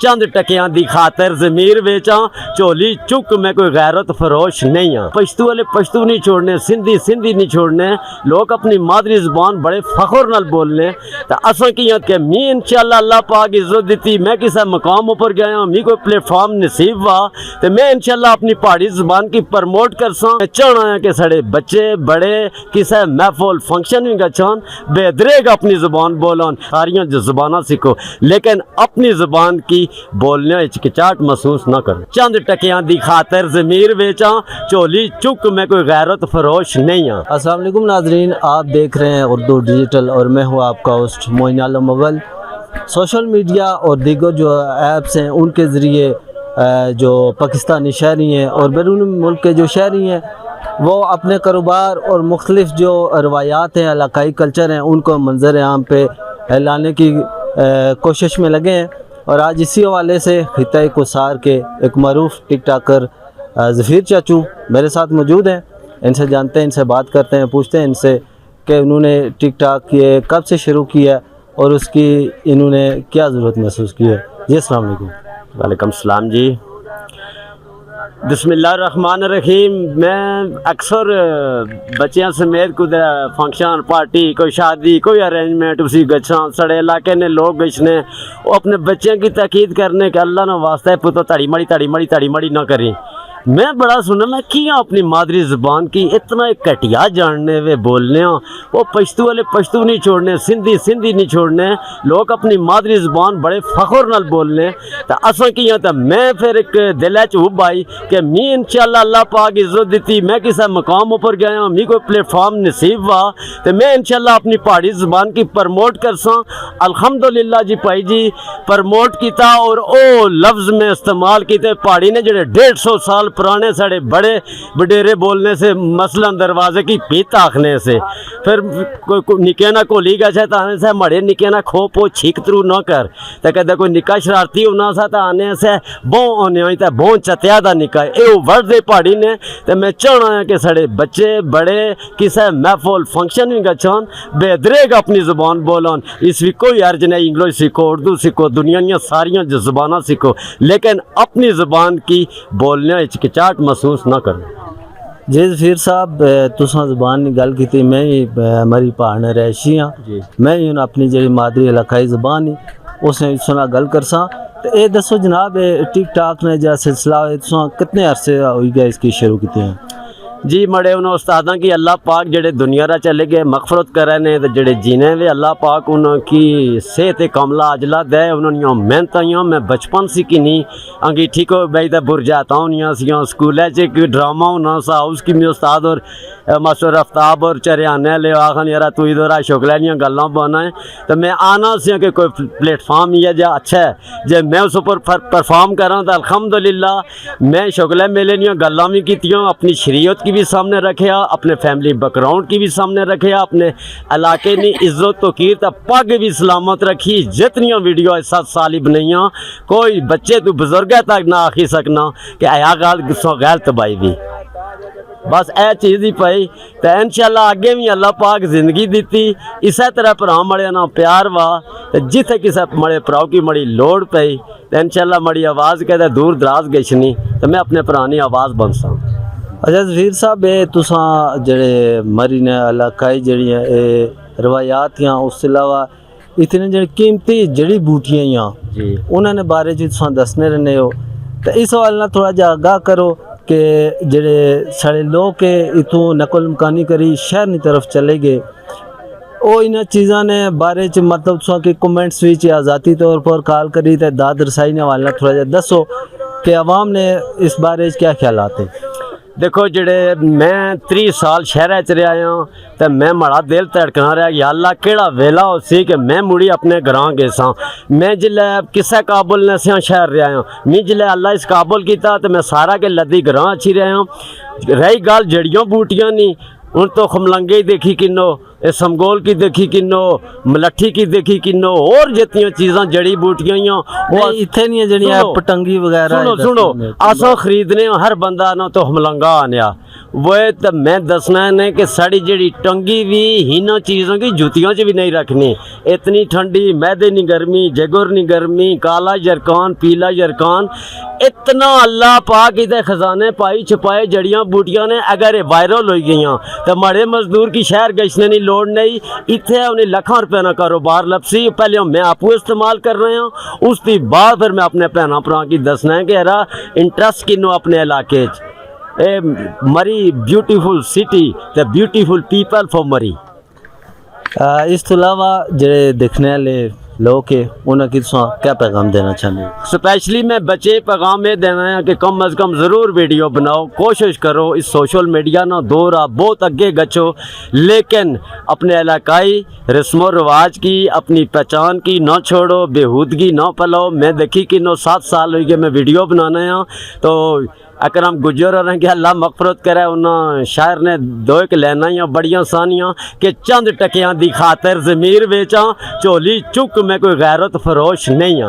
چند ٹکیاں دی خاطر ضمیر بیچاں چولی چک میں کوئی غیرت فروش نہیں ہاں پشتو والے پشتو نہیں چھوڑنے سندھی سندھی نہیں چھوڑنے لوگ اپنی مادری زبان بڑے فخر نال بولنے تو اساں کیاں کہ می انشاءاللہ اللہ پاک عزت دیتی میں کسے مقام اوپر گیا ہوں می کوئی پلیٹ فارم نصیب وا تو میں انشاءاللہ اپنی پہاڑی زبان کی پرموٹ کرساں چاہنا ہے کہ سڑے بچے بڑے کسے محفل فنکشن بھی گچھان بے دریگ اپنی زبان بولان ساریاں جو زبانہ سیکھو لیکن اپنی زبان کی بولنے ہچکچاہٹ محسوس نہ کرو چند ٹکیاں دی خاطر ضمیر بیچاں چولی چک میں کوئی غیرت فروش نہیں ہاں۔ السلام علیکم ناظرین، آپ دیکھ رہے ہیں اردو ڈیجیٹل اور میں ہوں آپ کا ہوسٹ معین عالم اول۔ سوشل میڈیا اور دیگر جو ایپس ہیں ان کے ذریعے جو پاکستانی شہری ہیں اور بیرون ملک کے جو شہری ہیں وہ اپنے کاروبار اور مختلف جو روایات ہیں علاقائی کلچر ہیں ان کو منظر عام پہ لانے کی کوشش میں لگے ہیں، اور آج اسی حوالے سے خطۂ کوثار کے ایک معروف ٹک ٹاکر ظفیر چاچو میرے ساتھ موجود ہیں۔ ان سے جانتے ہیں، ان سے بات کرتے ہیں، پوچھتے ہیں ان سے کہ انہوں نے ٹک ٹاک یہ کب سے شروع کیا اور اس کی انہوں نے کیا ضرورت محسوس کی ہے۔ جی السلام علیکم۔ وعلیکم السلام جی، بسم اللہ الرحمن الرحیم۔ میں اکثر بچیاں سمیت کوئی فنکشن پارٹی کوئی شادی کوئی ارینجمنٹ اسی گچھاں سڑے علاقے نے لوگ گچھنے وہ اپنے بچوں کی تاکید کرنے کہ اللہ نہ واسطہ ہے پتہ تاڑی مڑی نہ کریں۔ میں بڑا سنا میں کیا اپنی مادری زبان کی اتنا ایک کٹیا جاننے وے بولنے ہوں وہ پشتو والے پشتو نہیں چھوڑنے سندھی سندھی نہیں چھوڑنے لوگ اپنی مادری زبان بڑے فخر نال بولنے تو اساں کیا تو میں پھر ایک دل چوب آئی کہ می انشاءاللہ اللہ پاک عزت دیتی میں کسے مقام اوپر گیا ہوں می کوئی پلیٹ فارم نصیب وا تو میں انشاءاللہ اپنی پہاڑی زبان کی پرموٹ کرساں۔ الحمدللہ جی پائی جی پرموٹ کیتا اور او لفظ میں استعمال کیتے پہاڑی نے جڑے 150 سال پرانے سڑے بڑے بڈیرے بولنے سے مثلا دروازے کی پیت آخنے سے پھر نکے نہ کولی گا چھے تا آنے سے مڑے نکے نہ کھو پو چھیک ترو نہ کر تا کہتا کوئی نکا شرارتی ہونا سا تا آنے سے بون آنے ہوئی تا بون چتیا دا نکا ایو ورد دے پاڑی نے تا میں چاہنا ہے کہ سڑے بچے بڑے کسے محفل فنکشن بھی گچھان بے دریگ اپنی زبان بولان اس بھی کوئی عرض نہیں انگلش سیکھو اردو سیکھو دنیا ساریاں جو زبانہ سیکھو لیکن اپنی زبان کی بولنے ہچکچاہٹ محسوس نہ کرو۔ جی ظفیر صاحب تساں زبان کی گل کی میں ہی ہماری پہاڑ رہائشی ہاں میں ہی اپنی جی مادری علاقائی زبان ہی اس نے سنا گل کرساں تو یہ دسو جناب ٹک ٹاک نے جا سلسلہ تساں کتنے عرصے ہوئی گیا اس کی شروع کی ہیں؟ جی مڑے انہوں استاداں کی اللہ پاک جڑے دنیا را چلے گئے مغفرت کرے نے جڑے جینے وے اللہ پاک انہوں کی صحت کاملہ اجلا دے انہوں نے محنت آئیاں میں بچپن سی کی نہیں انگیٹھی کو بھائی دا برجاتا ہونیاں سیاں سکولے چ ڈرامہ ہونا سا اس کی میں استاد اور ماسٹر افتاب اور چرے آنے لے آخان یارا تو ادھر آ شکلے نیاں گلاں بنائیں تو میں آنا سیاں کہ کوئی پلیٹ فارم یہ جا اچھا ہے جب میں اس اوپر پرفارم کراں تو الحمدللہ میں شکلے میلے نیاں گلاں بھی کیتیاں اپنی شریعت کی بھی سامنے رکھیا اپنے فیملی بیک گراؤنڈ کی بھی سامنے رکھیا اپنے علاقے نے عزت تو کی تا پگ بھی سلامت رکھی جتنیاں ویڈیو ایسا سالب نہیں ہیں کوئی بچے تو بزرگیں تک نہ آخی سکنا کہ ایا گال سو غیر تباہی بھی بس اے چیز ہی پائی تو انشاءاللہ آگے بھی اللہ پاک زندگی دیتی اسی طرح پرا مڑے نا پیار وا جتھے کسے مڑے پراؤ کی مڑی لوڑ پئی تو انشاءاللہ مڑی آواز کہتے دور دراز گچھنی تو میں اپنے پرانی آواز بنساں۔ اچھا ظفیر صاحب تساں جڑے مری نے علاقائی جڑی ہیں روایات ہیں اس کے علاوہ اتنے جڑے قیمتی جڑی بوٹیاں ہیں جی انہوں نے بارے چ تساں دسنے رہنے ہو تو اس حوالے نال تھوڑا جا آگاہ کرو کہ جڑے سارے لوگ کے اتوں نقل مکانی کری شہر کی طرف چلے گئے وہ ان چیزاں نے بارے چ مطلب تساں کہ کمنٹس بھی یا ذاتی طور پر کال کری تے داد رسائی نے حوالے نال تھوڑا جا دسو کہ عوام نے اس بارے کیا خیالات ہیں؟ دیکھو جڑے میں 30 سال شہرے چ رہا ہوں تو میں مڑا دل تڑکنا رہا یا اللہ کیڑا ویلا ہو سی کہ میں مڑی اپنے گراں گئے ساں میں جلے کسے قابل نے سیاں شہر رہا ہوں میں جلے اللہ اس قابل کیتا تو میں سارا کے لدی گراں اچھی رہا ہوں۔ رہی گال جڑیوں بوٹیاں نہیں ان تو خملنگے ہی دیکھی کنو سمگول کی دیکھی کنو ملٹھی کی دیکھی کنو اور جتنی چیزاں جڑی بوٹیاں وہ اتنے نہیں جڑیاں پٹنگی وغیرہ سنو آسو خریدنے ہر بندہ نہ تو ہملنگا آنیا وہ تو میں دسنا ہے کہ ساڑی جڑی ٹنگی بھی ہینوں چیزوں کی جوتیوں چ بھی نہیں رکھنی. اتنی ٹھنڈی میدے نہیں گرمی جگر نہیں گرمی کالا جرکان پیلا جرکان اتنا اللہ پاک ادھر خزانے پائی چھپائے جڑیاں بوٹیاں نے اگر یہ وائرل ہوئی گئیاں تو ماڑے مزدور کی شہر گشنے نہیں لوڑ نہیں. اتنے انہیں لکھاں روپے کا کاروبار لپسی پہلے میں آپ استعمال کر رہے ہوں اس کی بعد پھر میں اپنے بھنوں بھراواں کی دسنا ہے کہ یار انٹرسٹ کنوں اپنے علاقے اے مری بیوٹیفل سٹی تے بیوٹیفل پیپل فار مری. اس تو علاوہ جڑے دیکھنے والے لوگ ہیں انہوں کی تساں کیا پیغام دینا چاہتے ہیں؟ سپیشلی میں بچے پیغام یہ دینا ہے کہ کم از کم ضرور ویڈیو بناؤ کوشش کرو اس سوشل میڈیا نہ دور آ بہت اگے گچو لیکن اپنے علاقائی رسم و رواج کی اپنی پہچان کی نہ چھوڑو بےہودگی نہ پلاؤ. میں دیکھی کہ 7 سال ہوئی کہ میں ویڈیو بنانا ہوں تو اکرم گجر اور کہ اللہ مغفرت کرے انہوں شاعر نے 2 ایک لینائیاں بڑیاں سانیاں کہ چند ٹکیاں دی خاطر ضمیر بیچاں چولی چک میں کوئی غیرت فروش نہیں ہاں.